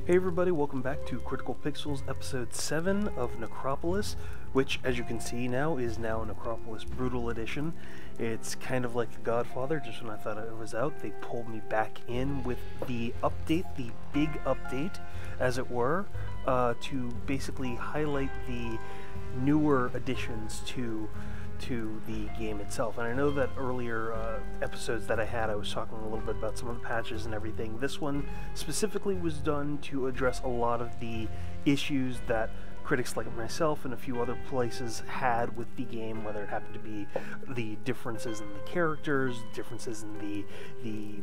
Hey everybody, welcome back to Critical Pixels episode 7 of Necropolis, which as you can see now is now Necropolis Brutal Edition. It's kind of like The Godfather. Just when I thought it was out, they pulled me back in with the update, the big update as it were, to basically highlight the newer additions to the game itself. And I know that earlier episodes that I had, I was talking a little bit about some of the patches and everything. This one specifically was done to address a lot of the issues that critics like myself and a few other places had with the game, whether it happened to be the differences in the characters, differences in the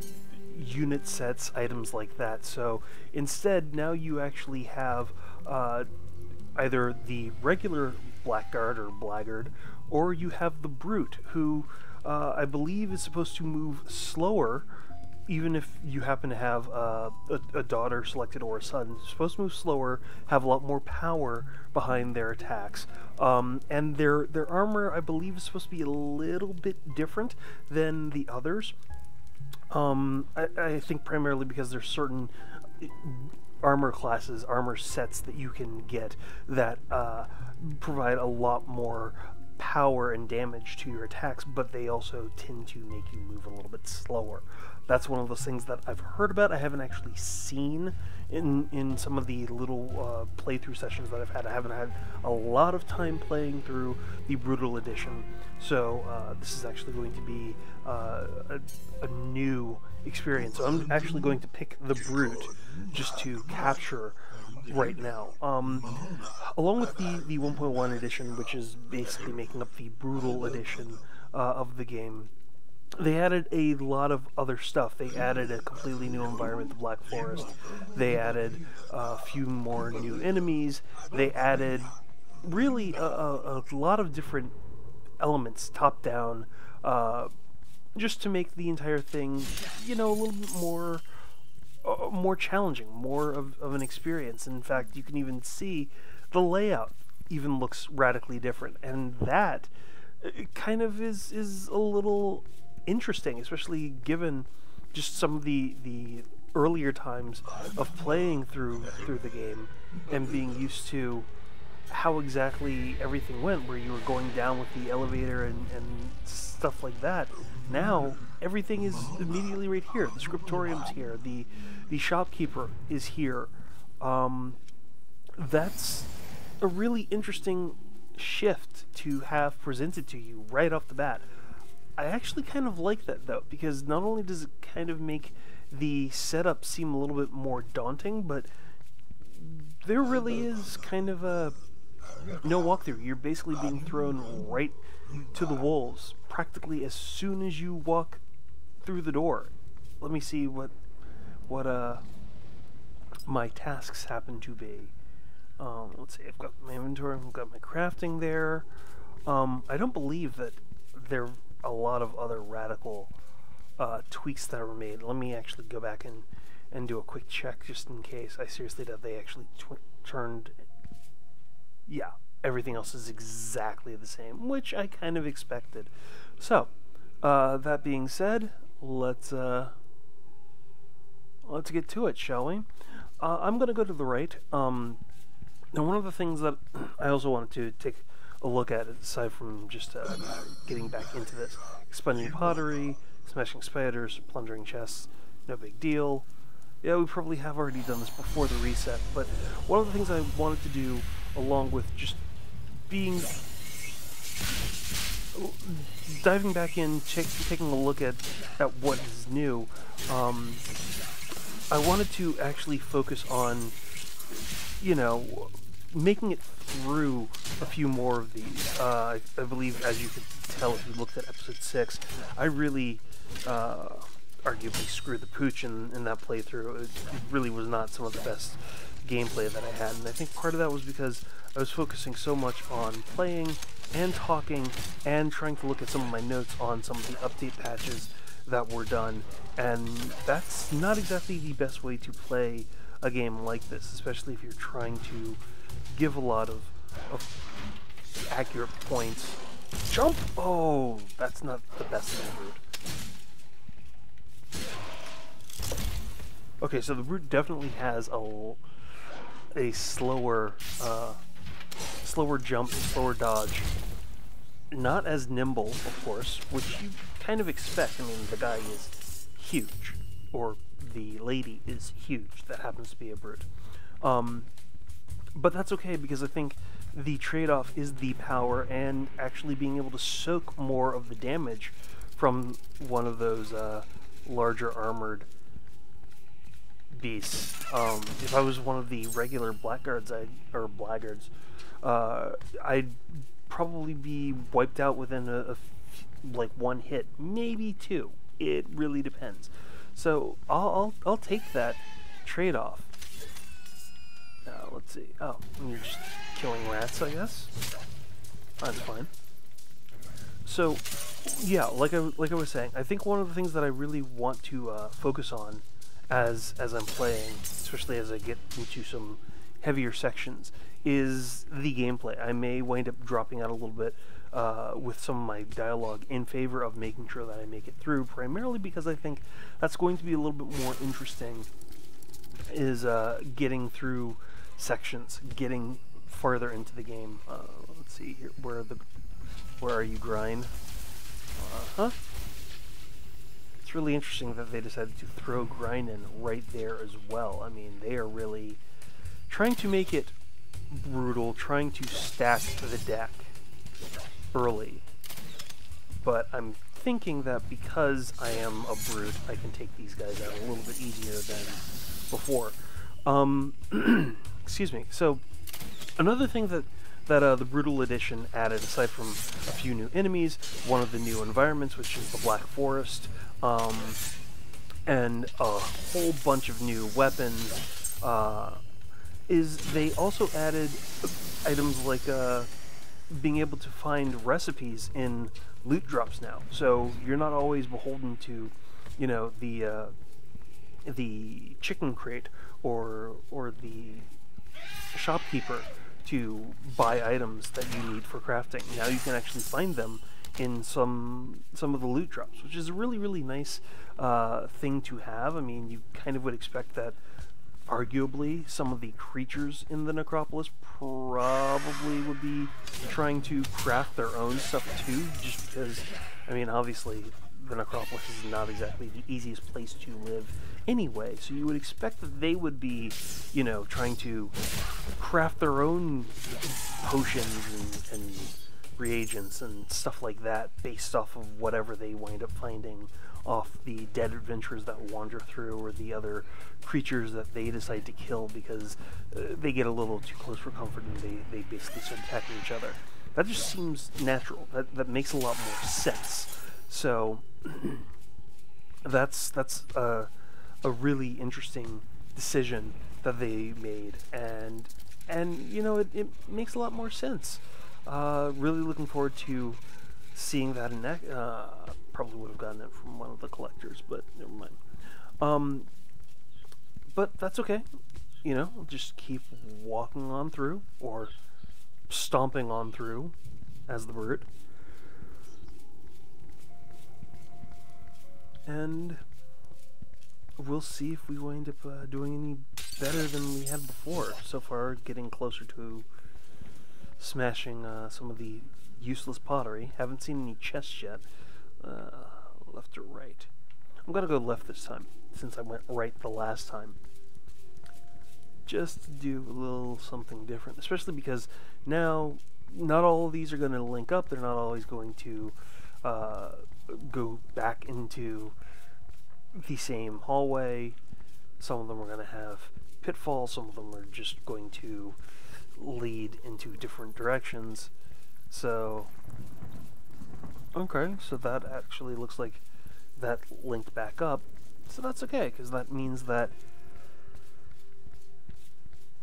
unit sets, items like that. So instead, now you actually have either the regular Blackguard or Blackguard, or you have the Brute, who I believe is supposed to move slower, even if you happen to have a daughter selected or a son. It's supposed to move slower, have a lot more power behind their attacks, and their armor, I believe, is supposed to be a little bit different than the others. I think primarily because there's certain armor classes, armor sets that you can get that provide a lot more power and damage to your attacks, but they also tend to make you move a little bit slower. That's one of those things that I've heard about. I haven't actually seen in some of the little playthrough sessions that I've had. I haven't had a lot of time playing through the Brutal Edition, so this is actually going to be a new experience. So I'm actually going to pick the Brute just to capture right now. Along with the 1.1 edition, which is basically making up the Brutal Edition of the game, they added a lot of other stuff. They added a completely new environment, the Black Forest. They added a few more new enemies. They added really a lot of different elements, top-down, just to make the entire thing, you know, a little bit more challenging, more of an experience. In fact, you can even see the layout even looks radically different, and that kind of is a little interesting, especially given just some of the earlier times of playing through the game and being used to how exactly everything went, where you were going down with the elevator and stuff like that. Now everything is immediately right here. The scriptorium's here. The shopkeeper is here. That's a really interesting shift to have presented to you right off the bat. I actually kind of like that, though, because not only does it kind of make the setup seem a little bit more daunting, but there really is kind of no walkthrough. You're basically being thrown right to the wolves practically as soon as you walk through the door. Let me see what my tasks happen to be. Let's see, I've got my inventory, I've got my crafting there. I don't believe that there are a lot of other radical tweaks that were made. Let me actually go back and do a quick check just in case. I seriously doubt they actually turned... Yeah, everything else is exactly the same, which I kind of expected. So, that being said, let's get to it, shall we? I'm going to go to the right. Now, one of the things that I also wanted to take a look at, aside from just getting back into this, expunging pottery, smashing spiders, plundering chests, no big deal. Yeah, we probably have already done this before the reset, but one of the things I wanted to do, along with just diving back in, taking a look at what is new, I wanted to actually focus on, you know, making it through a few more of these. I believe, as you could tell if you looked at episode 6, I really arguably screwed the pooch in that playthrough. It really was not some of the best gameplay that I had, and I think part of that was because I was focusing so much on playing and talking and trying to look at some of my notes on some of the update patches that were done, and that's not exactly the best way to play a game like this, especially if you're trying to give a lot of accurate points. Jump! Oh, that's not the best thing I've heard. Okay, so the Brute definitely has a a slower, slower jump, slower dodge. Not as nimble, of course, which you kind of expect. I mean, the guy is huge, or the lady is huge. That happens to be a brute. But that's okay, because I think the trade-off is the power and actually being able to soak more of the damage from one of those larger armored beasts. If I was one of the regular blackguards, blaggards, I'd probably be wiped out within like one hit, maybe two. It really depends. So I'll take that trade-off. Let's see. Oh, you're just killing rats, I guess. That's fine. So, yeah, like I was saying, I think one of the things that I really want to focus on as I'm playing, especially as I get into some heavier sections, is the gameplay. I may wind up dropping out a little bit with some of my dialogue in favor of making sure that I make it through, primarily because I think that's going to be a little bit more interesting, is getting through sections, getting farther into the game. Let's see here, where are you, Grind? It's really interesting that they decided to throw Grind in right there as well. I mean, they are really trying to make it brutal, trying to stack the deck early. But I'm thinking that because I am a brute, I can take these guys out a little bit easier than before. Excuse me. So, another thing that the Brutal Edition added, aside from a few new enemies, one of the new environments, which is the Black Forest, and a whole bunch of new weapons, is they also added items like being able to find recipes in loot drops now. So you're not always beholden to, you know, the chicken crate or the shopkeeper to buy items that you need for crafting. Now you can actually find them in some of the loot drops, which is a really, really nice thing to have. I mean, you kind of would expect that arguably some of the creatures in the Necropolis probably would be trying to craft their own stuff too, just because, I mean, obviously the Necropolis is not exactly the easiest place to live anyway, so you would expect that they would be, you know, trying to craft their own potions and reagents and stuff like that based off of whatever they wind up finding off the dead adventurers that wander through, or the other creatures that they decide to kill because they get a little too close for comfort and they basically start attacking each other. That just seems natural. That makes a lot more sense. So that's a really interesting decision that they made, and you know, it makes a lot more sense. Really looking forward to seeing that in that. Probably would have gotten it from one of the collectors, but never mind. But that's okay. You know, just keep walking on through, or stomping on through, as the bird. And we'll see if we wind up doing any better than we had before. So far, getting closer to smashing some of the useless pottery. Haven't seen any chests yet. Left or right? I'm gonna go left this time, since I went right the last time. Just to do a little something different, especially because now not all of these are going to link up. They're not always going to go back into the same hallway. Some of them are going to have pitfalls. Some of them are just going to lead into different directions. So, okay, so that actually looks like that linked back up. So that's okay, because that means that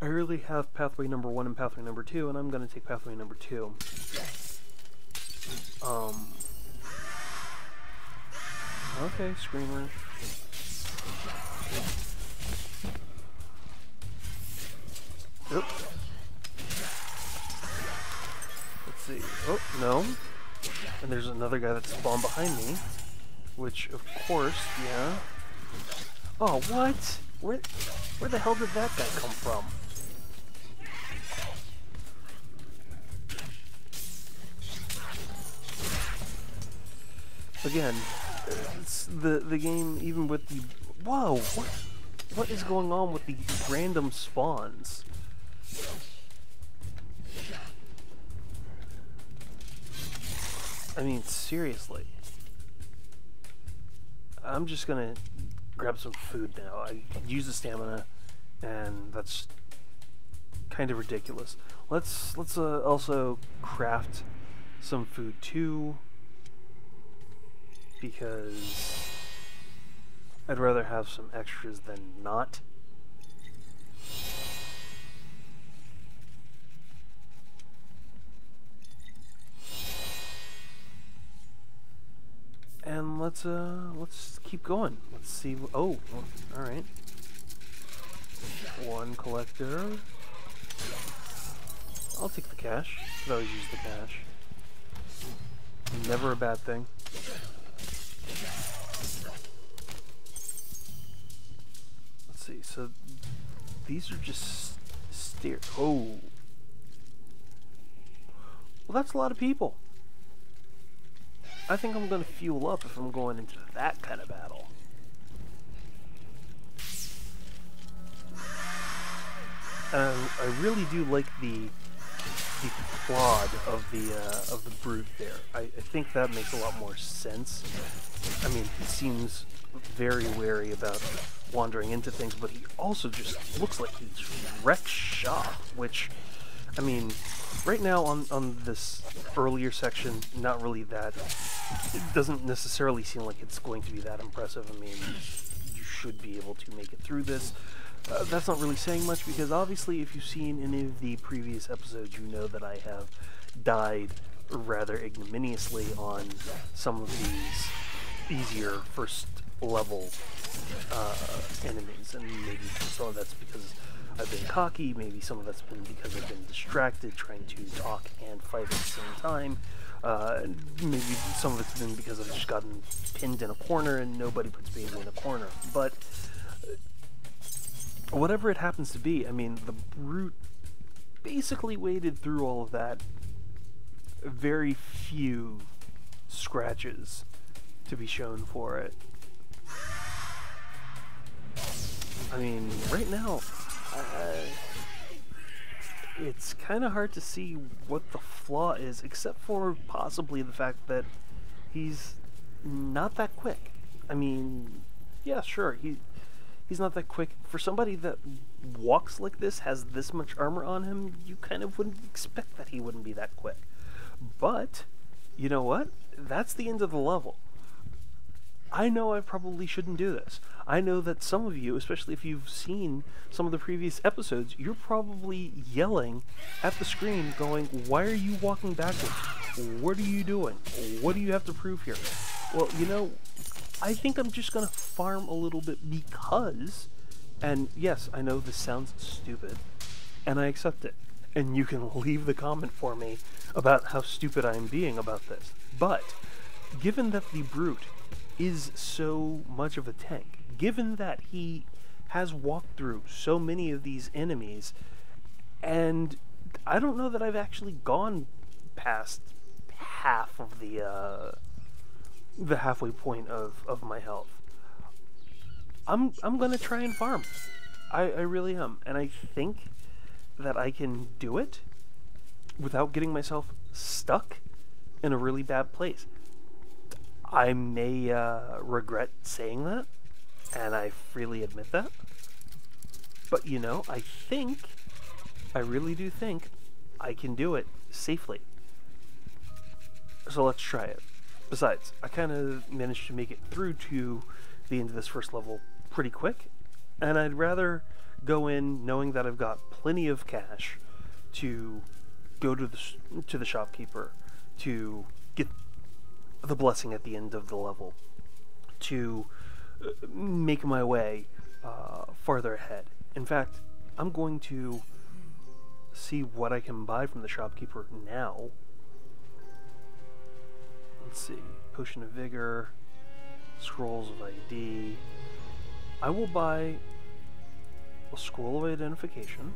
I really have pathway number 1 and pathway number 2, and I'm going to take pathway number 2. Okay, Screamer. Oop. Let's see. Oh, no. And there's another guy that spawned behind me, which, of course, yeah. Oh, what? Where the hell did that guy come from? again, it's the game, even with the... Whoa! What is going on with the random spawns? I mean, seriously. I'm just gonna grab some food now. I use the stamina, and that's kind of ridiculous. Let's also craft some food too, because I'd rather have some extras than not. And let's keep going. Let's see. Oh, all right. One collector. I'll take the cash. Could always use the cash. Never a bad thing. Let's see. So these are just steer. Oh. Well, that's a lot of people. I think I'm going to fuel up if I'm going into that kind of battle. I really do like the plod of the brute there. I think that makes a lot more sense. I mean, he seems very wary about wandering into things, but he also just looks like he's wrecked shop, which, I mean, right now on this earlier section, not really that. It doesn't necessarily seem like it's going to be that impressive. I mean, you should be able to make it through this. That's not really saying much, because obviously if you've seen any of the previous episodes, you know that I have died rather ignominiously on some of these easier first level enemies, and maybe some of that's because I've been cocky, maybe some of that's been because I've been distracted trying to talk and fight at the same time. Maybe some of it's been because I've just gotten pinned in a corner and nobody puts me in a corner. But whatever it happens to be, I mean, the brute basically waded through all of that. Very few scratches to be shown for it. I mean, right now, it's kind of hard to see what the flaw is, except for possibly the fact that he's not that quick. I mean, yeah, sure, he's not that quick. For somebody that walks like this, has this much armor on him, you kind of wouldn't expect that he wouldn't be that quick. But, you know what? That's the end of the level. I know I probably shouldn't do this. I know that some of you, especially if you've seen some of the previous episodes, you're probably yelling at the screen going, why are you walking backwards? What are you doing? What do you have to prove here? Well, you know, I think I'm just going to farm a little bit because, and yes, I know this sounds stupid, and I accept it. And you can leave the comment for me about how stupid I am being about this. But, given that the brute is so much of a tank, given that he has walked through so many of these enemies, and I don't know that I've actually gone past half of the halfway point of my health. I'm gonna try and farm. I really am, and I think that I can do it without getting myself stuck in a really bad place. I may regret saying that, and I freely admit that. But, you know, I really do think I can do it safely. So let's try it. Besides, I kind of managed to make it through to the end of this first level pretty quick, and I'd rather go in knowing that I've got plenty of cash to go to the shopkeeper, to get the blessing at the end of the level, to make my way farther ahead. In fact, I'm going to see what I can buy from the shopkeeper now. Let's see, Potion of Vigor, Scrolls of ID. I will buy a Scroll of Identification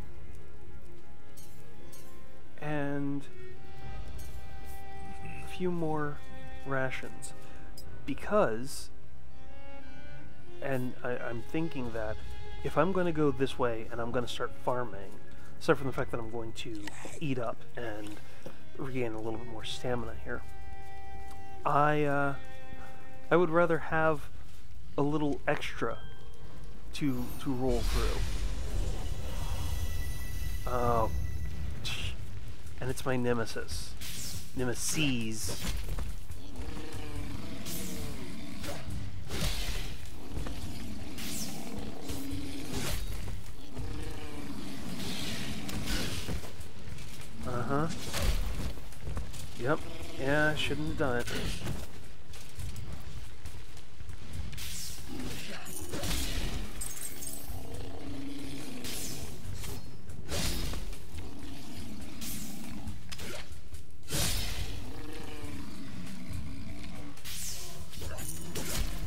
and a few more rations. because, and I'm thinking that if I'm going to go this way and I'm going to start farming, aside from the fact that I'm going to eat up and regain a little bit more stamina here, I would rather have a little extra to roll through. Oh, and it's my nemesis. Nemesis. Uh-huh. Yep. Yeah, I shouldn't have done it.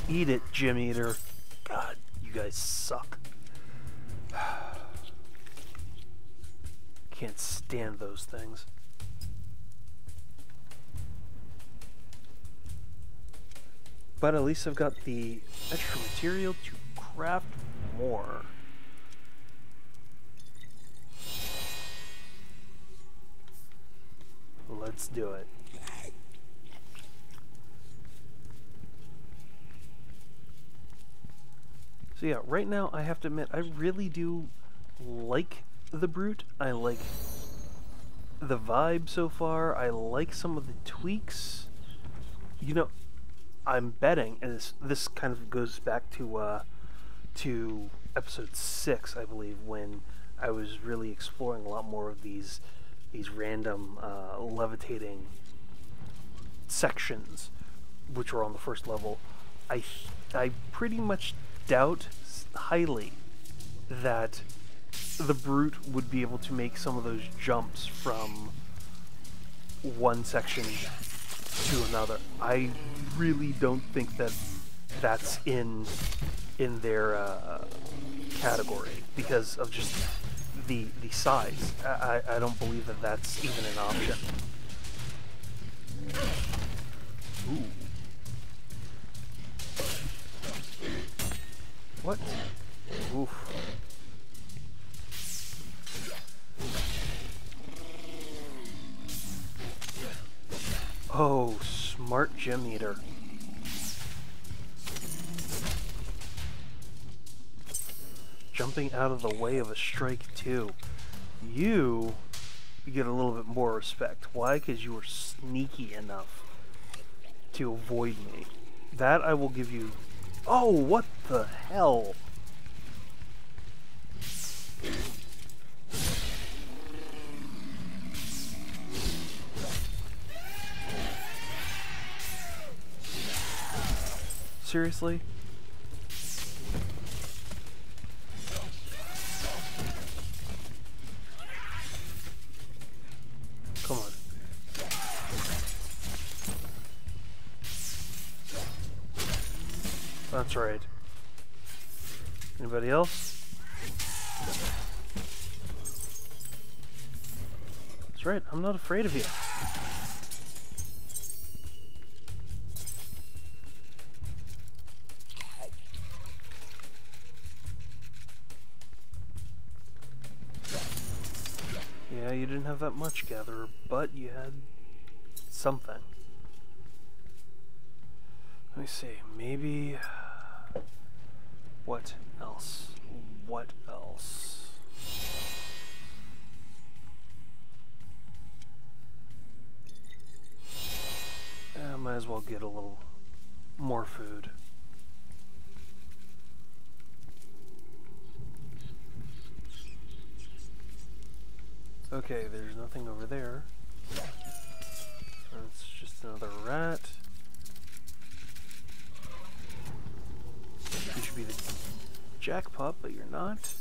Eat it, Gemeater. God, you guys suck. Can't stand those things. But at least I've got the extra material to craft more. Let's do it. So yeah, right now I have to admit, I really do like the Brute. I like the vibe so far. I like some of the tweaks. You know, I'm betting, and this kind of goes back to episode 6, I believe, when I was really exploring a lot more of these random levitating sections, which were on the first level. I pretty much doubt highly that the Brute would be able to make some of those jumps from one section to another. I really don't think that that's in their category because of just the size. I don't believe that that's even an option. Ooh. What? Oof. Oh, smart Gemeater. Jumping out of the way of a strike, too. You get a little bit more respect. Why? Because you were sneaky enough to avoid me. That I will give you. Oh, what the hell? Seriously? Come on. That's right. Anybody else? That's right, I'm not afraid of you. Yeah, you didn't have that much, Gatherer, but you had something. Let me see, maybe... What else? What else? I might as well get a little more food. Okay, there's nothing over there. That's just another rat. You should be the jackpot, but you're not.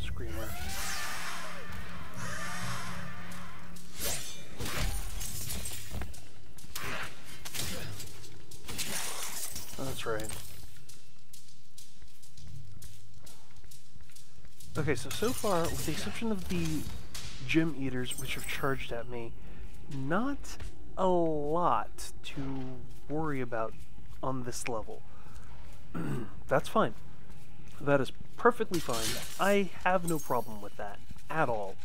Screamer. That's right. Okay, so far, with the exception of the Gemeaters, which have charged at me, not a lot to worry about on this level. That's fine. That is perfectly fine. I have no problem with that at all.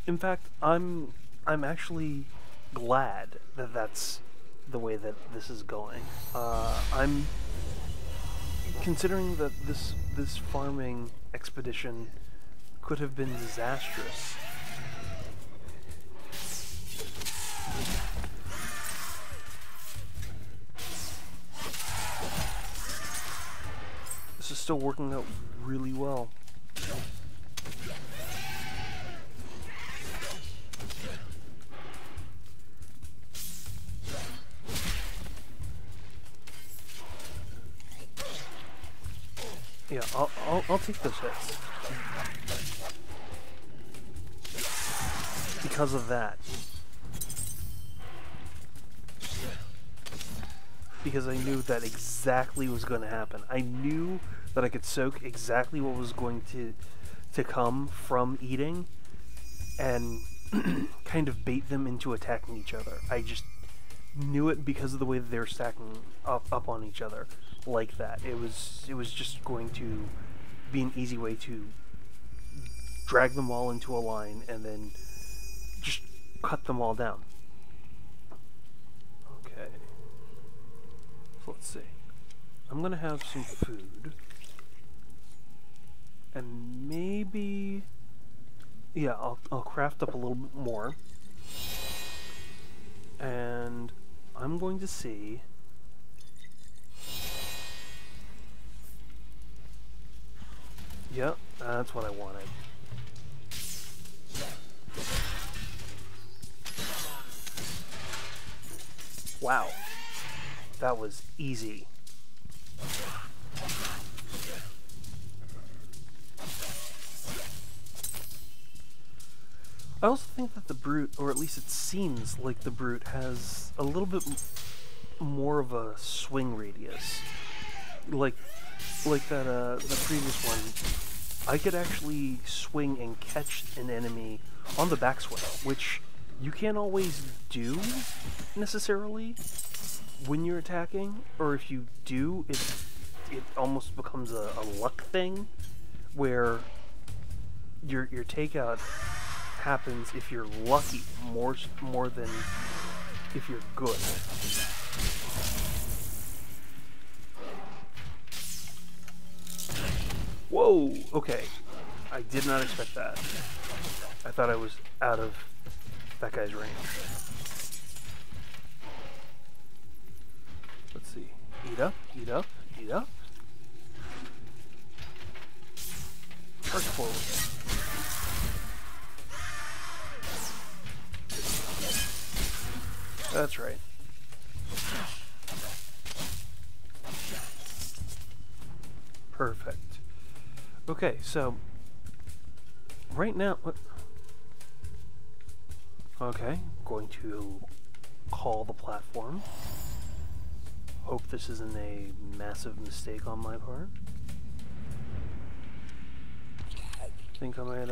In fact, I'm actually glad that that's the way that this is going. I'm considering that this farming expedition could have been disastrous. This is still working out really well. Yeah, I'll take those hits. Because of that. Because I knew that exactly was going to happen. I knew that I could soak exactly what was going to come from eating and kind of bait them into attacking each other. I just knew it because of the way that they were stacking up on each other like that. It was just going to be an easy way to drag them all into a line and then just cut them all down. Okay. So let's see. I'm gonna have some food. And maybe... yeah, I'll craft up a little bit more. And I'm going to see... yep, that's what I wanted. Wow. That was easy. I also think that the Brute, or at least it seems like the Brute, has a little bit more of a swing radius. Like that the previous one, I could actually swing and catch an enemy on the backswing, which you can't always do necessarily when you're attacking, or if you do, it almost becomes a luck thing where your takeout happens if you're lucky more than if you're good. Whoa, okay. I did not expect that. I thought I was out of that guy's range. Let's see. Eat up, eat up, eat up. Charge forward. That's right. Perfect. Okay, so right now, what? Okay, going to call the platform. Hope this isn't a massive mistake on my part. Think I might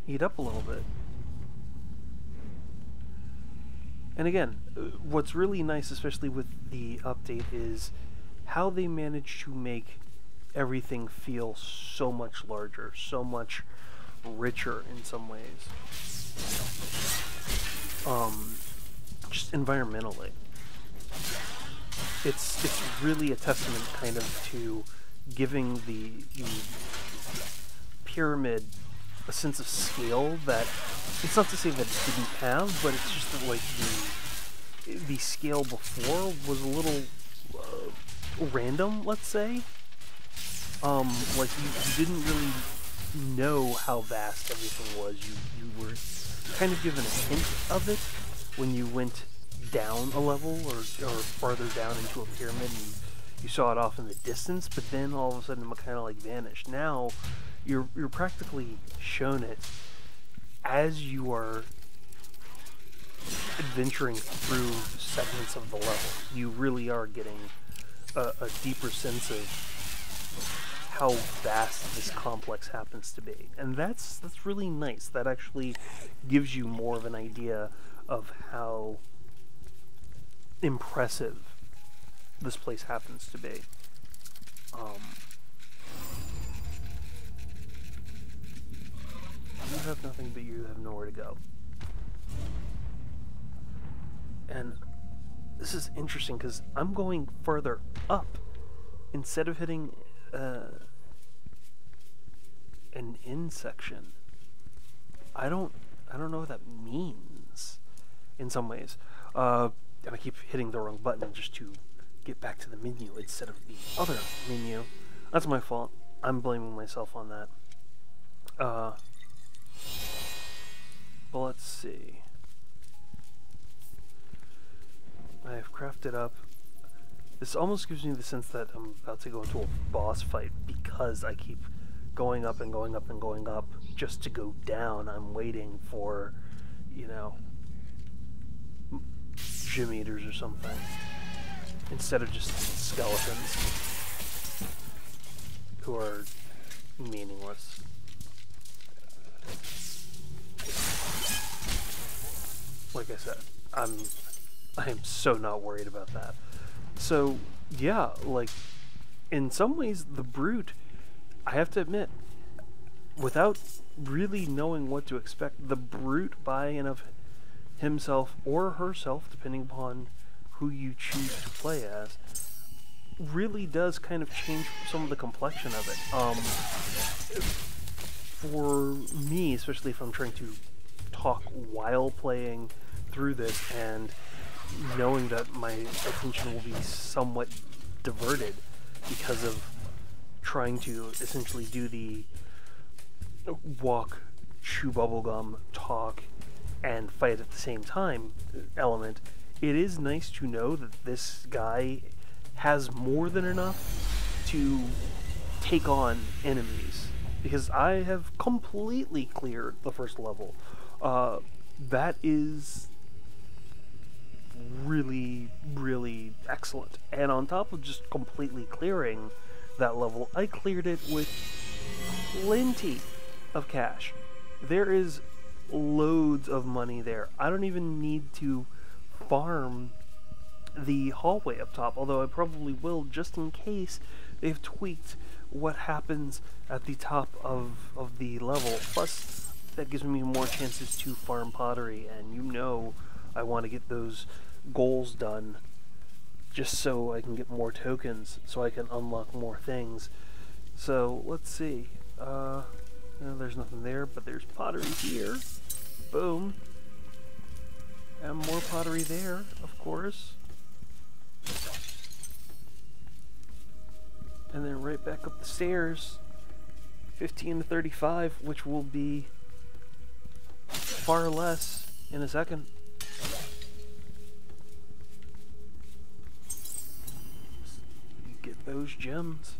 eat up a little bit. And again, what's really nice, especially with the update, is how they managed to make everything feel so much larger, so much richer in some ways. Just environmentally. It's really a testament kind of to giving the pyramid a sense of scale that it's not to say that it didn't have, but it's just that like the scale before was a little random, let's say. Like you didn't really know how vast everything was. You were kind of given a hint of it when you went down a level or farther down into a pyramid and you saw it off in the distance, but then all of a sudden it kind of like vanished. Now you're practically shown it as you are adventuring through segments of the level. You really are getting a deeper sense of how vast this complex happens to be. And that's really nice. That actually gives you more of an idea of how impressive this place happens to be. You have nothing, but you have nowhere to go. And this is interesting because I'm going further up instead of hitting an in section. I don't know what that means in some ways. And I keep hitting the wrong button just to get back to the menu instead of the other menu. That's my fault. I'm blaming myself on that. But let's see. I have crafted up. This almost gives me the sense that I'm about to go into a boss fight because I keep going up and going up and going up just to go down. I'm waiting for, you know, Gemeaters or something instead of just skeletons who are meaningless. Like I said, I am so not worried about that. So, yeah, like, in some ways, the Brute, I have to admit, without really knowing what to expect, the Brute by and of himself or herself, depending upon who you choose to play as, really does kind of change some of the complexion of it. For me, especially if I'm trying to talk while playing through this and knowing that my attention will be somewhat diverted because of trying to essentially do the walk, chew bubblegum, talk, and fight at the same time element, it is nice to know that this guy has more than enough to take on enemies. Because I have completely cleared the first level. That is really, really excellent. And on top of just completely clearing that level, I cleared it with plenty of cash. There is loads of money there. I don't even need to farm the hallway up top, although I probably will just in case they've tweaked what happens at the top of the level. Plus, that gives me more chances to farm pottery, and you know I want to get those goals done just so I can get more tokens, so I can unlock more things. So, let's see. No, there's nothing there, but there's pottery here. Boom. And more pottery there, of course. And then right back up the stairs, 15 to 35, which will be far less in a second. Get those gems.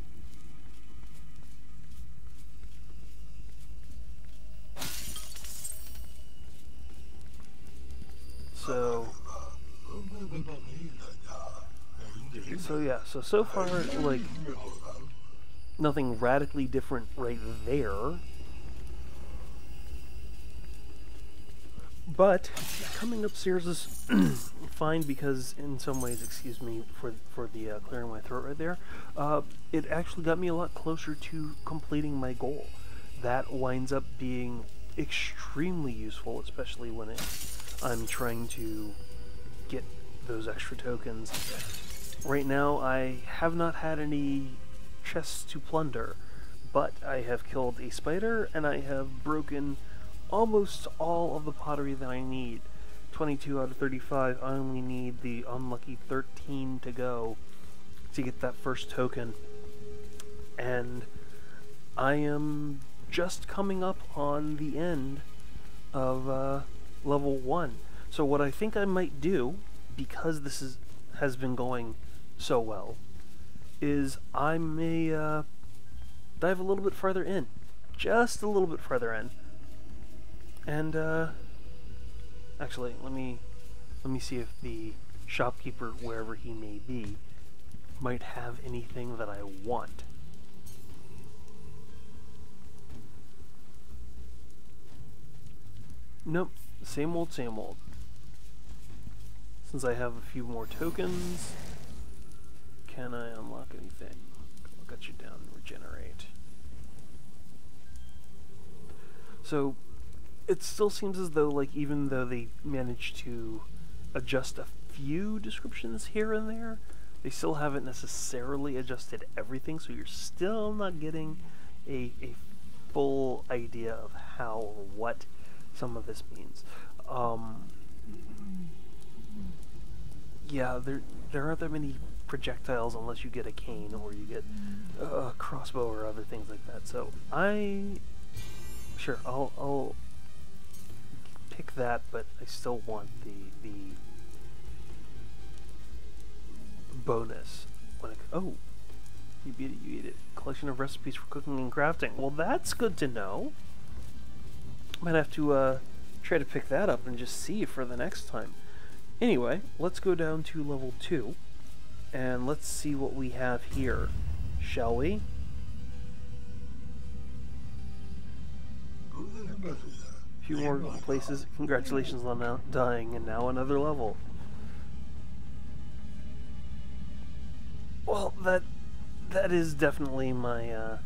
So far, like, nothing radically different right there. But coming upstairs is fine because, in some ways, excuse me for the clearing my throat right there, it actually got me a lot closer to completing my goal. That winds up being extremely useful, especially when I'm trying to get those extra tokens. Right now, I have not had any chests to plunder, but I have killed a spider, and I have broken almost all of the pottery that I need. 22 out of 35, I only need the unlucky 13 to go to get that first token. And I am just coming up on the end of level 1. So what I think I might do, because this has been going so well, is I may dive a little bit further in. Just a little bit further in. And actually, let me see if the shopkeeper, wherever he may be, might have anything that I want. Nope, same old, same old. Since I have a few more tokens, can I unlock anything? I'll get you down and regenerate. So, it still seems as though, like, even though they managed to adjust a few descriptions here and there, they still haven't necessarily adjusted everything, so you're still not getting a full idea of how or what some of this means. Yeah, there aren't that many projectiles unless you get a cane or you get a crossbow or other things like that. So sure, I'll pick that, but I still want the bonus. Oh, you beat it, you eat it. Collection of recipes for cooking and crafting. Well, that's good to know. Might have to try to pick that up and just see for the next time. Anyway, let's go down to level 2 and let's see what we have here, shall we? A few more places. Congratulations on dying, and now another level. Well, that is definitely my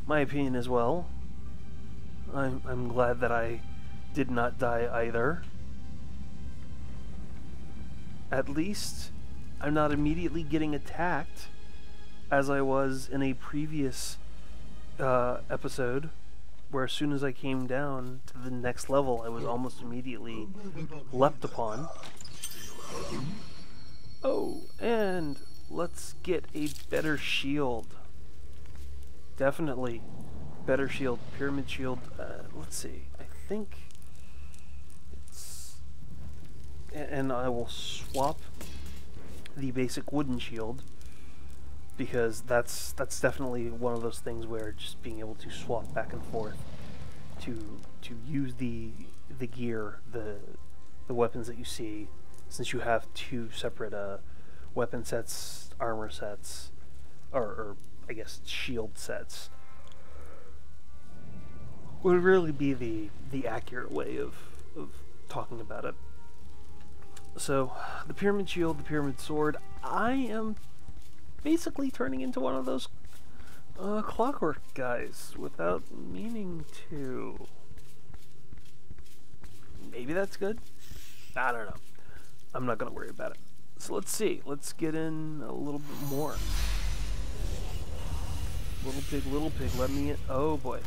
my opinion as well. I'm glad that I did not die either. At least I'm not immediately getting attacked as I was in a previous episode, where as soon as I came down to the next level, I was almost immediately leapt upon. Oh, and let's get a better shield. Definitely better shield, pyramid shield. Let's see, I think it's... And I will swap the basic wooden shield, because that's definitely one of those things where just being able to swap back and forth to use the gear, the weapons that you see, since you have two separate weapon sets, armor sets, or I guess shield sets, would really be the accurate way of talking about it. So, the pyramid shield, the pyramid sword, I am basically turning into one of those clockwork guys without meaning to. Maybe that's good? I don't know. I'm not going to worry about it. So let's see. Let's get in a little bit more. Little pig, let me in. Oh boy.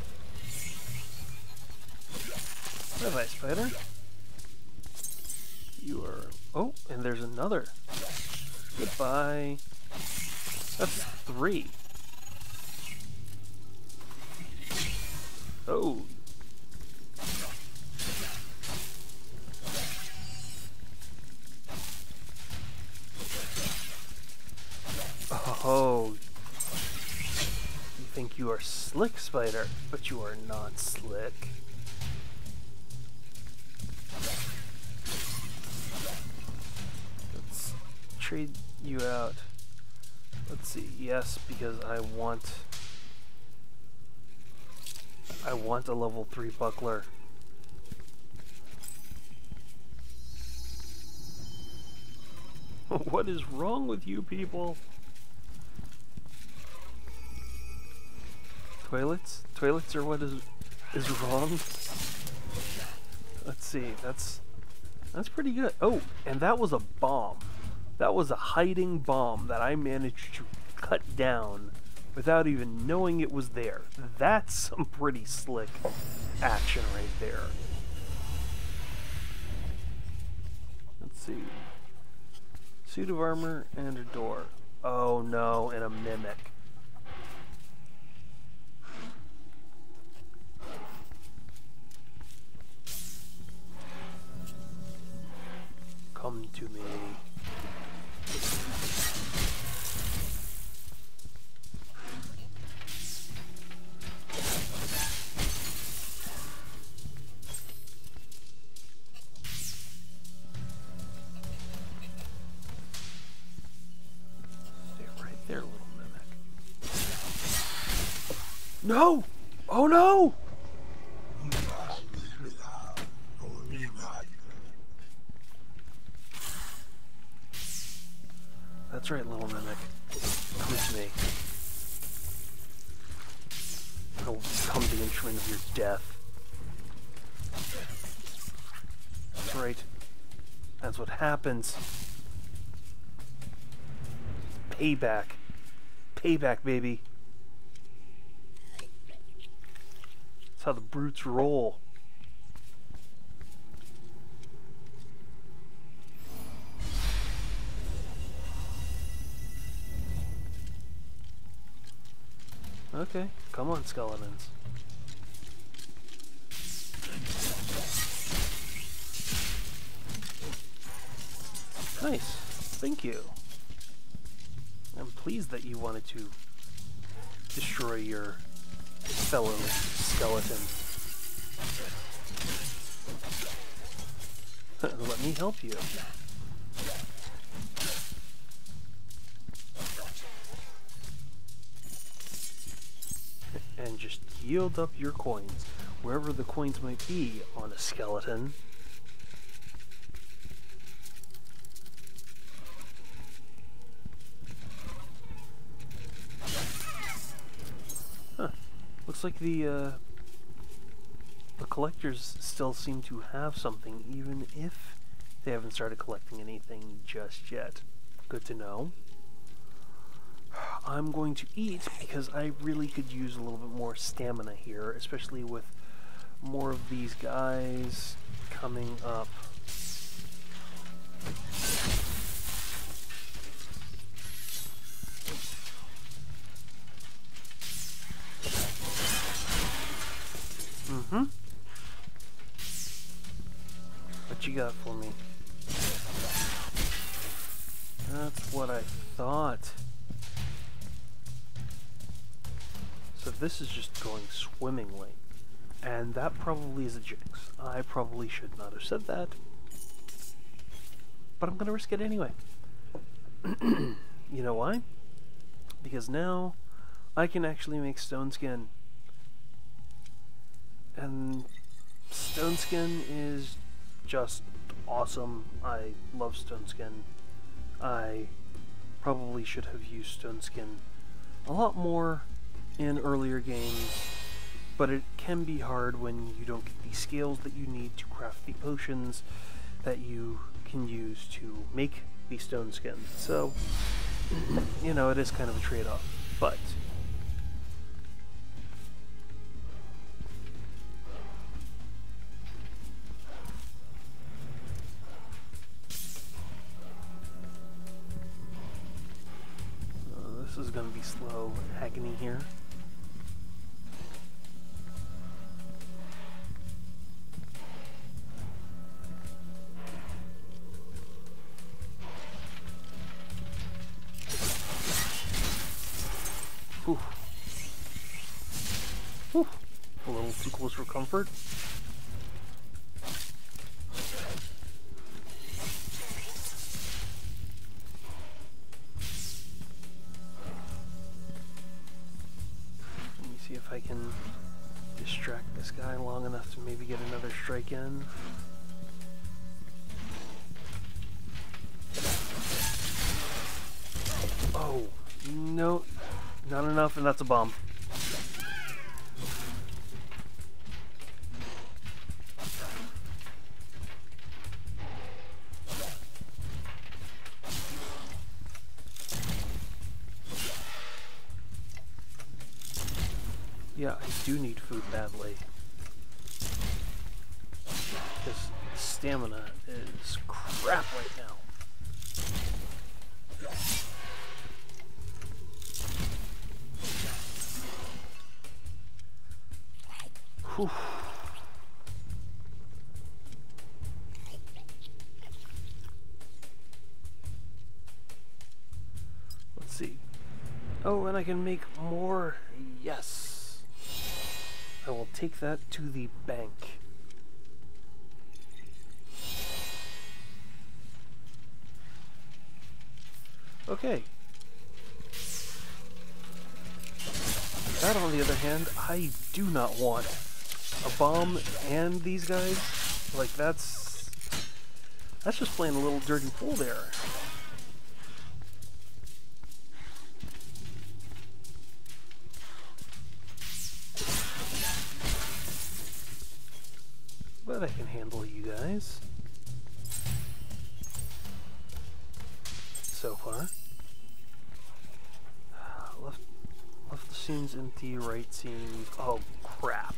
Bye-bye, spider. You are... Oh, and there's another. Goodbye. That's 3. Oh. Oh. You think you are slick, spider, but you are not slick. Let's trade you out. Let's see. Yes, because I want a level 3 buckler. What is wrong with you people? Toilets? Toilets are what is wrong? Let's see. That's pretty good. Oh, and that was a bomb. That was a hiding bomb that I managed to cut down without even knowing it was there. That's some pretty slick action right there. Let's see. Suit of armor and a door. Oh no, and a mimic. Come to me. No! Oh no! That's right, little mimic. Come to me. I will become the instrument of your death. That's right. That's what happens. Payback. Payback, baby. That's how the brutes roll. Okay, come on, skeletons. Nice, thank you. I'm pleased that you wanted to destroy your fellow skeleton. Let me help you. And just yield up your coins, wherever the coins might be on a skeleton. Huh. Looks like the collectors still seem to have something, even if they haven't started collecting anything just yet. Good to know. I'm going to eat because I really could use a little bit more stamina here, especially with more of these guys coming up. Mm-hmm. What you got for me? That's what I thought. So this is just going swimmingly. And that probably is a jinx. I probably should not have said that. But I'm going to risk it anyway. You know why? Because now I can actually make stone skin. And stone skin is just awesome. I love stone skin. I probably should have used stone skin a lot more in earlier games, but it can be hard when you don't get the scales that you need to craft the potions that you can use to make the stone skin. So, you know, it is kind of a trade-off, but this is going to be slow agony here. Whew. Whew. A little too close for comfort. Let me see if I can distract this guy long enough to maybe get another strike in. Oh, no. Not enough, and that's a bomb. Yeah, I do need food badly. Because stamina is crap right now. Whew. Let's see. Oh, and I can make more. Yes. I will take that to the bank. Okay. That, on the other hand, I do not want. A bomb and these guys, like that's just playing a little dirty pool there. can handle you guys. So far. Left the scene's empty, right scene... Oh, crap.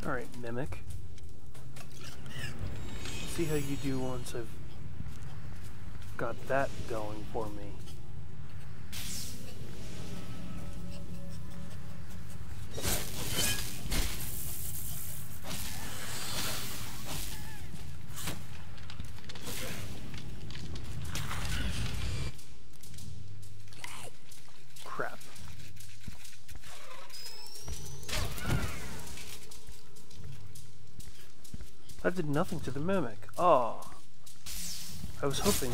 Alright, Mimic. See how you do once I've got that going for me. Crap. That did nothing to the Mimic. Oh. I was hoping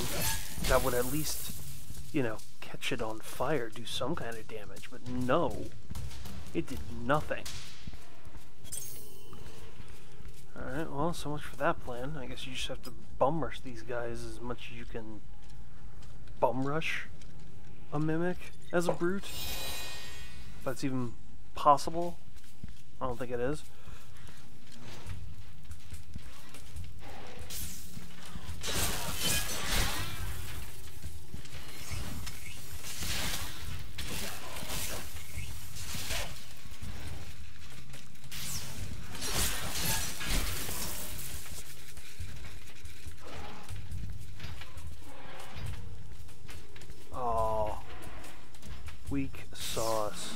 that would at least, you know, catch it on fire, do some kind of damage, but no. It did nothing. Alright, well, so much for that plan. I guess you just have to bum rush these guys as much as you can bum rush a Mimic as a brute. If that's even possible. I don't think it is. Weak sauce.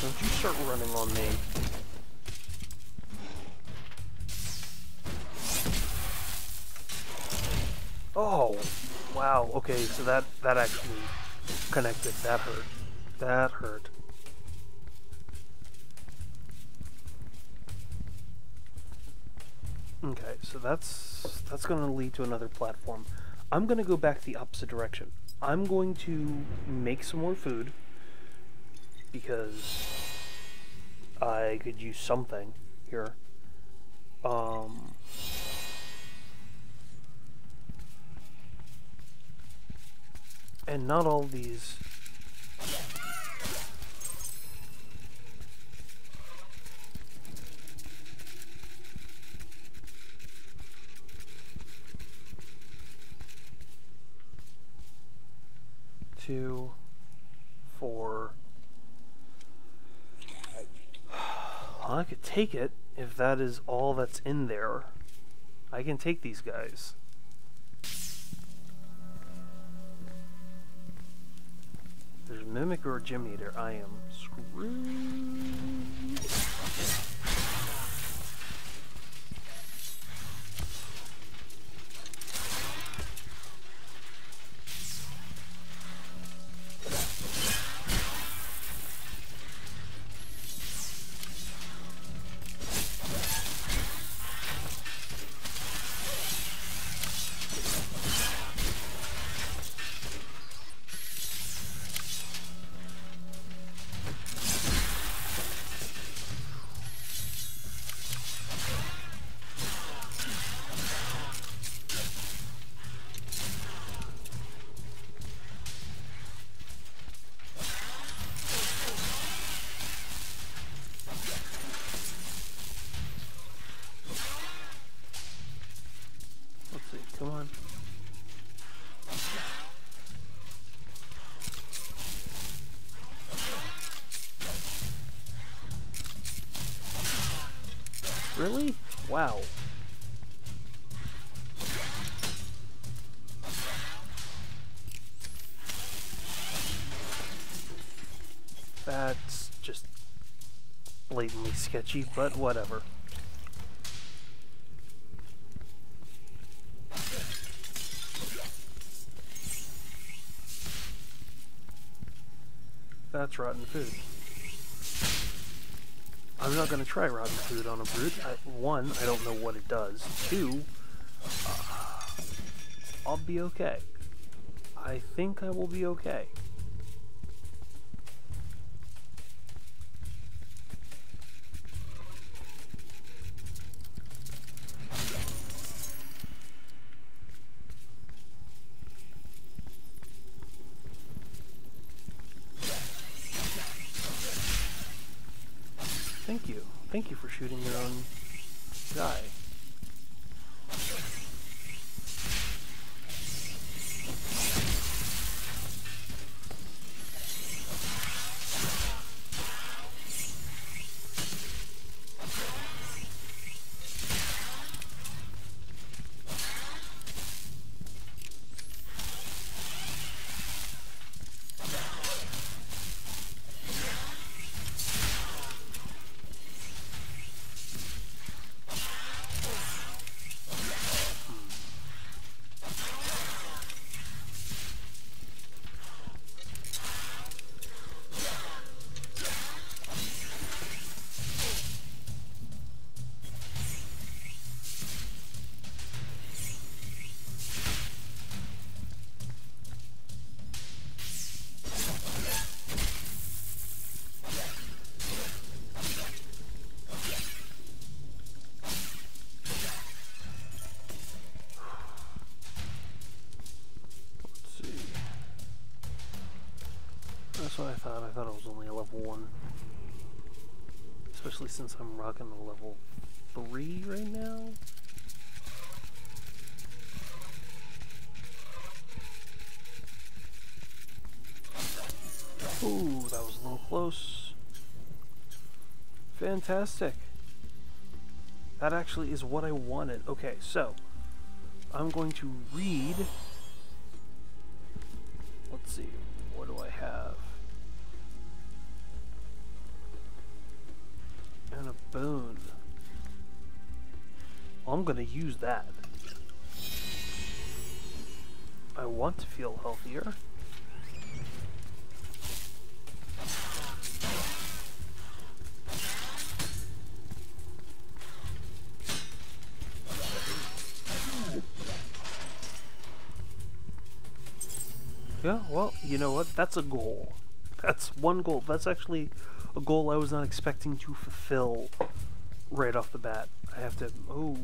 Don't you start running on me. Oh, wow. Okay, so that actually connected. That hurt. That hurt. Okay, so that's going to lead to another platform. I'm going to go back the opposite direction. I'm going to make some more food because I could use something here. And not all these. Two, 4. Well, I could take it if that is all that's in there. I can take these guys. There's a Mimic or a Gemeater. I am screwed. Come on. Really? Wow. That's just blatantly sketchy, but whatever. That's rotten food. I'm not going to try rotten food on a brute. One, I don't know what it does. Two, I'll be okay. I think I will be okay. Thank you. Thank you for shooting your own guy. That's what I thought. I thought it was only a level 1. Especially since I'm rocking a level 3 right now. Ooh, that was a little close. Fantastic. That actually is what I wanted. Okay, so I'm going to read. Let's see. What do I have? And a boon. I'm going to use that. I want to feel healthier. Yeah, well, you know what? That's a goal. That's one goal. That's actually a goal I was not expecting to fulfill right off the bat. I have to... Oh,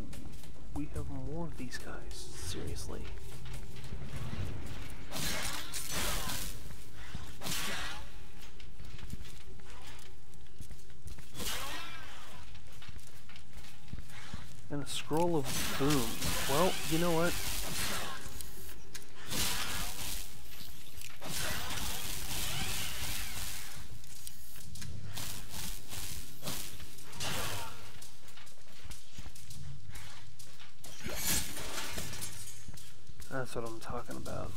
we have more of these guys. Seriously. And a scroll of boom. Well, you know what? That's what I'm talking about.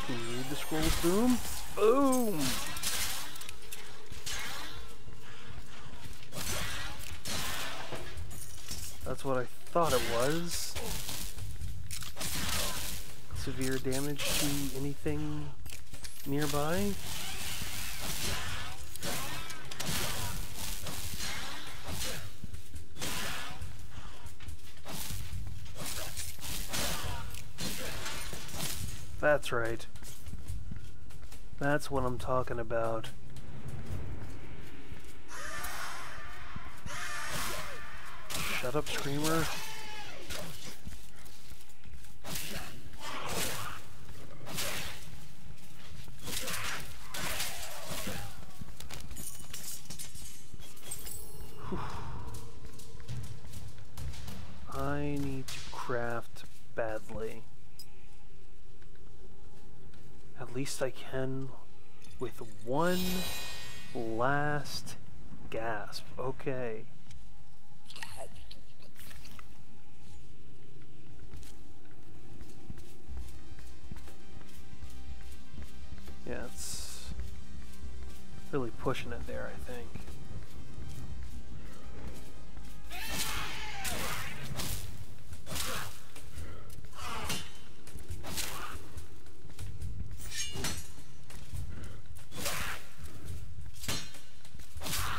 Can you read the scroll of boom? Boom! That's what I thought it was. Severe damage to anything nearby. That's right. That's what I'm talking about. Shut up, Screamer. I need to craft badly. At least I can with one last Gasp. Okay. Yeah, it's really pushing it there, I think.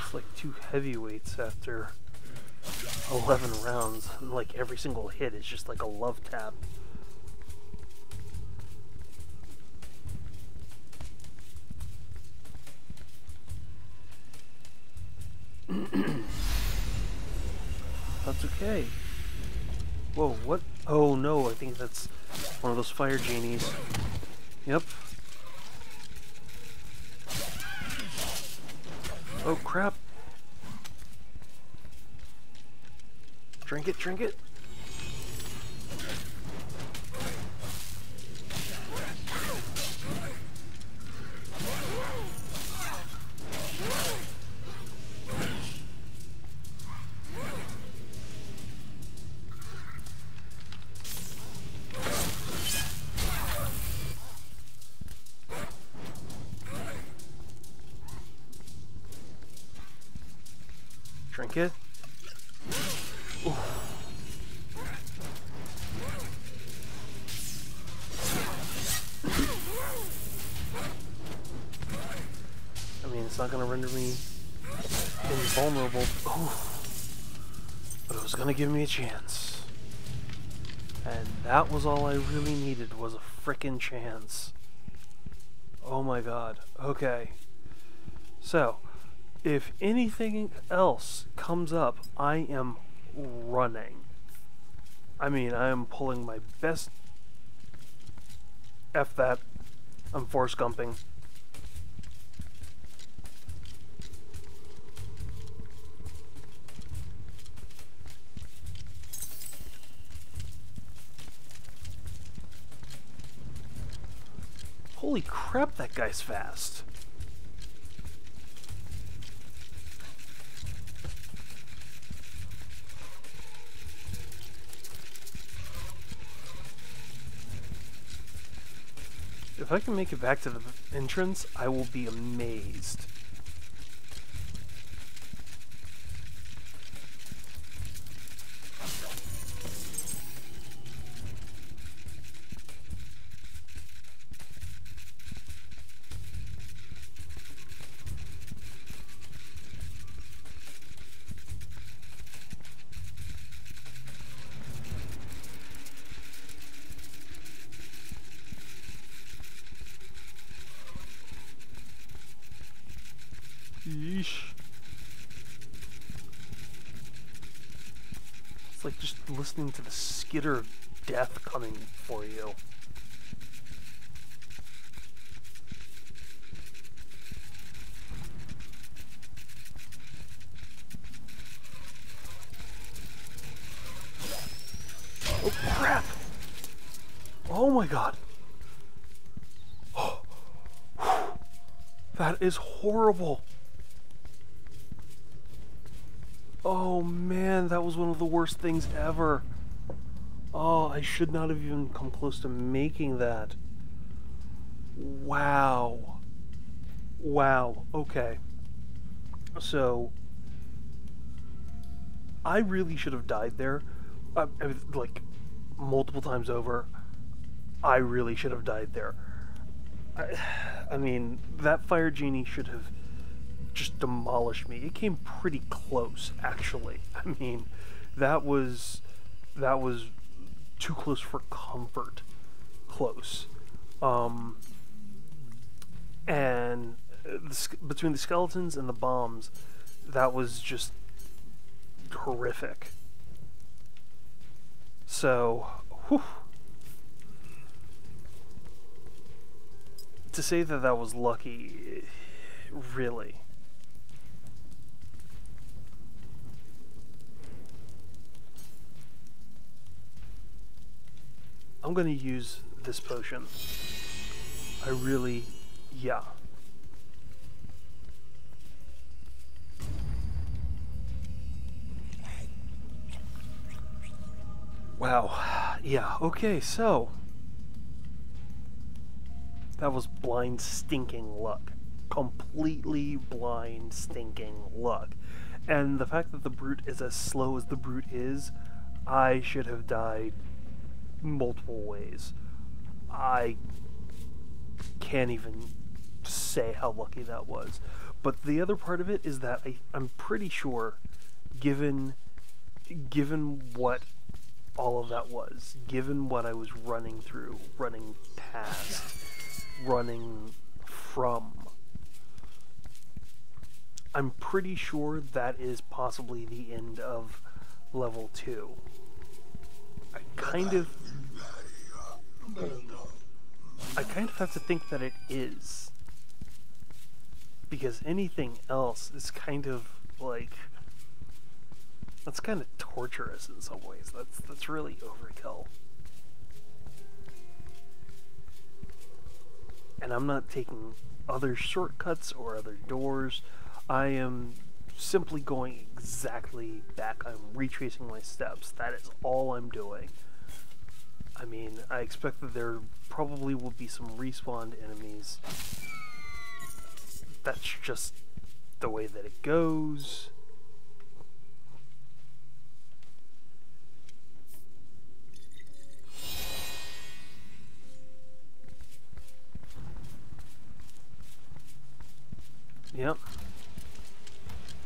It's like two heavyweights after 11 rounds. Like every single hit is just like a love tap. That's okay. Whoa, what? Oh no, I think that's one of those fire genies. Yep. Oh crap. Drink it, drink it. Drink it. Ooh. I mean, it's not going to render me invulnerable. Oh. But it was going to give me a chance. And that was all I really needed, was a frickin' chance. Oh my god. Okay. So, if anything else comes up, I am running. I mean, I am pulling my best... F that. I'm force gumping. Holy crap, that guy's fast. If I can make it back to the entrance, I will be amazed. Yeesh. It's like just listening to the skitter of death coming for you. Oh crap! Oh my god! That is horrible! Oh man, that was one of the worst things ever. Oh, I should not have even come close to making that. Wow. Wow, okay. So, I really should have died there. Like, multiple times over. I really should have died there. I mean, that fire genie should have just demolished me. It came pretty close, actually. I mean, that was too close for comfort. Close. And between the skeletons and the bombs, that was just horrific. So, whew. To say that that was lucky, really. I'm gonna use this potion. I really, yeah. Wow. Yeah, okay, so that was blind stinking luck. Completely blind stinking luck. And the fact that the brute is as slow as the brute is, I should have died multiple ways. I can't even say how lucky that was. But the other part of it is that I'm pretty sure, given what all of that was, given what I was running through, running past, running from, I'm pretty sure that is possibly the end of level 2. I kind of have to think that it is, because anything else is kind of like, that's kind of torturous in some ways. That's really overkill. And I'm not taking other shortcuts or other doors. I am simply going exactly back. I'm retracing my steps. That is all I'm doing. I mean, I expect that there probably will be some respawned enemies. That's just the way that it goes. Yep.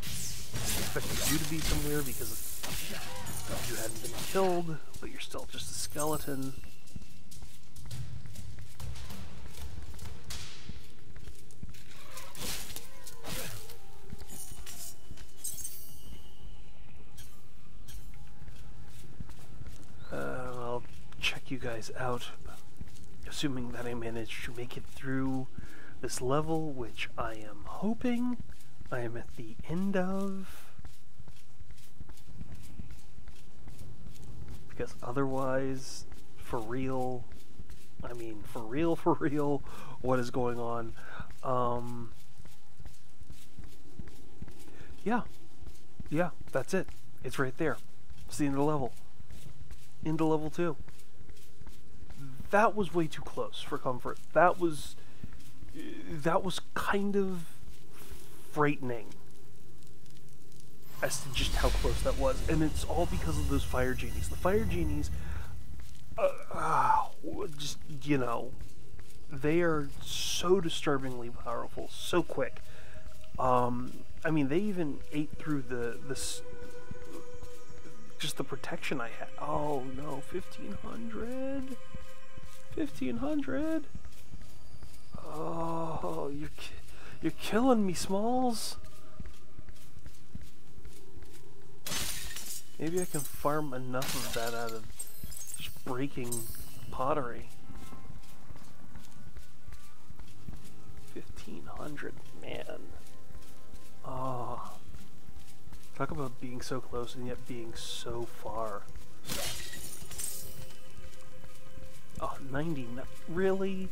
Expected you to be somewhere because you hadn't been killed, but you're still just a skeleton. I'll check you guys out, assuming that I managed to make it through this level, which I am hoping I am at the end of, because otherwise, for real, I mean, for real, what is going on? Yeah, that's it. It's right there. It's the end of the level. Into level 2. That was way too close for comfort. That was kind of frightening as to just how close that was, and it's all because of those fire genies. The fire genies, just, you know, they are so disturbingly powerful, so quick. I mean, they even ate through just the protection I had. Oh no, 1500? 1500? Oh, you're killing me, Smalls. Maybe I can farm enough of that out of just breaking pottery. 1500, man. Oh, talk about being so close and yet being so far. Oh, 90, really?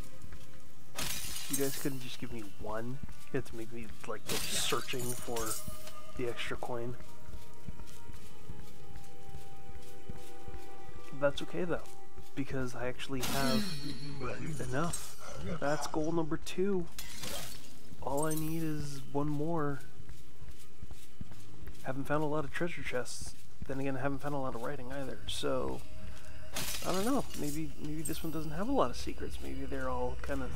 You guys couldn't just give me one? You had to make me, like, go searching for the extra coin. That's okay, though, because I actually have enough. That's goal number 2. All I need is one more. Haven't found a lot of treasure chests. Then again, I haven't found a lot of writing either, so I don't know. Maybe this one doesn't have a lot of secrets. Maybe they're all kind of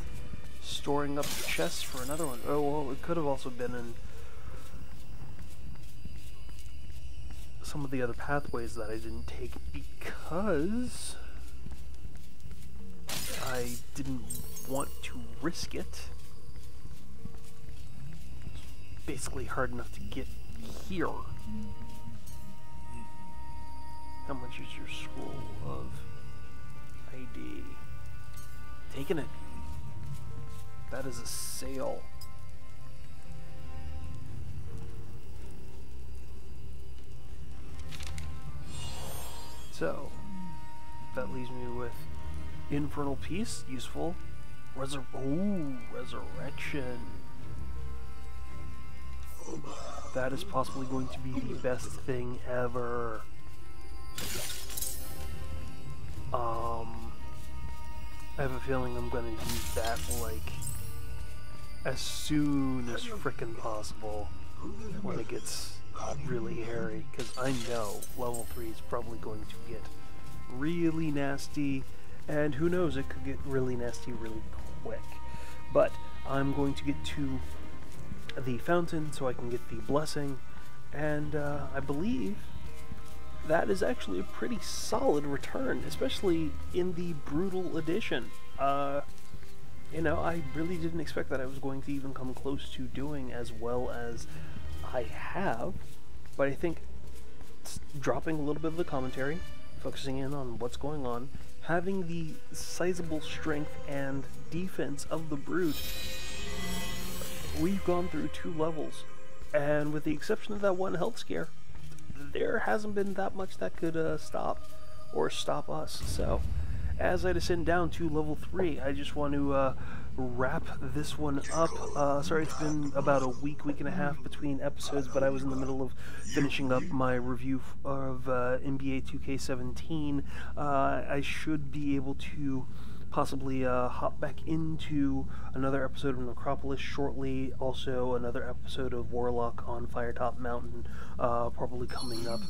storing up the chests for another one. Oh, well, it could have also been in some of the other pathways that I didn't take because I didn't want to risk it. It's basically hard enough to get here. How much is your scroll of ID? Taking it. That is a sale. So, that leaves me with Infernal Peace, useful. Resurrection. That is possibly going to be the best thing ever. I have a feeling I'm going to use that, like, as soon as frickin' possible when it gets really hairy, because I know level 3 is probably going to get really nasty, and who knows, it could get really nasty really quick. But I'm going to get to the fountain so I can get the blessing, and I believe that is actually a pretty solid return, especially in the brutal edition. You know, I really didn't expect that I was going to even come close to doing as well as I have, but I think dropping a little bit of the commentary, focusing in on what's going on, having the sizable strength and defense of the Brute, we've gone through 2 levels, and with the exception of that one health scare, there hasn't been that much that could stop us. So as I descend down to level 3, I just want to wrap this one up. Sorry, it's been about a week and a half between episodes, but I was in the middle of finishing up my review of NBA 2K17. I should be able to possibly hop back into another episode of Necropolis shortly, also another episode of Warlock on Firetop Mountain probably coming up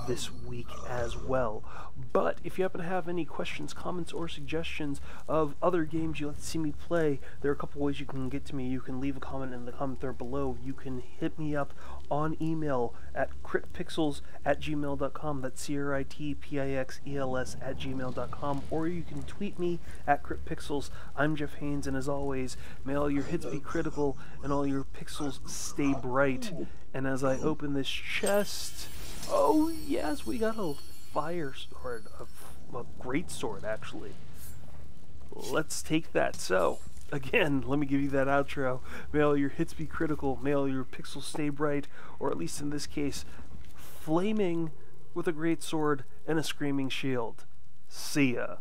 this week as well. But if you happen to have any questions, comments, or suggestions of other games you'd like to see me play, there are a couple ways you can get to me. You can leave a comment in the comment thread below. You can hit me up on email at critpixels@gmail.com. That's CRITPIXELS@gmail.com. Or you can tweet me at critpixels. I'm Jeff Haynes, and as always, may all your hits be critical and all your pixels stay bright. And as I open this chest, oh yes, we got a fire sword, a great sword actually. Let's take that. So again, let me give you that outro. May all your hits be critical, may all your pixels stay bright, or at least in this case, flaming with a great sword and a screaming shield. See ya.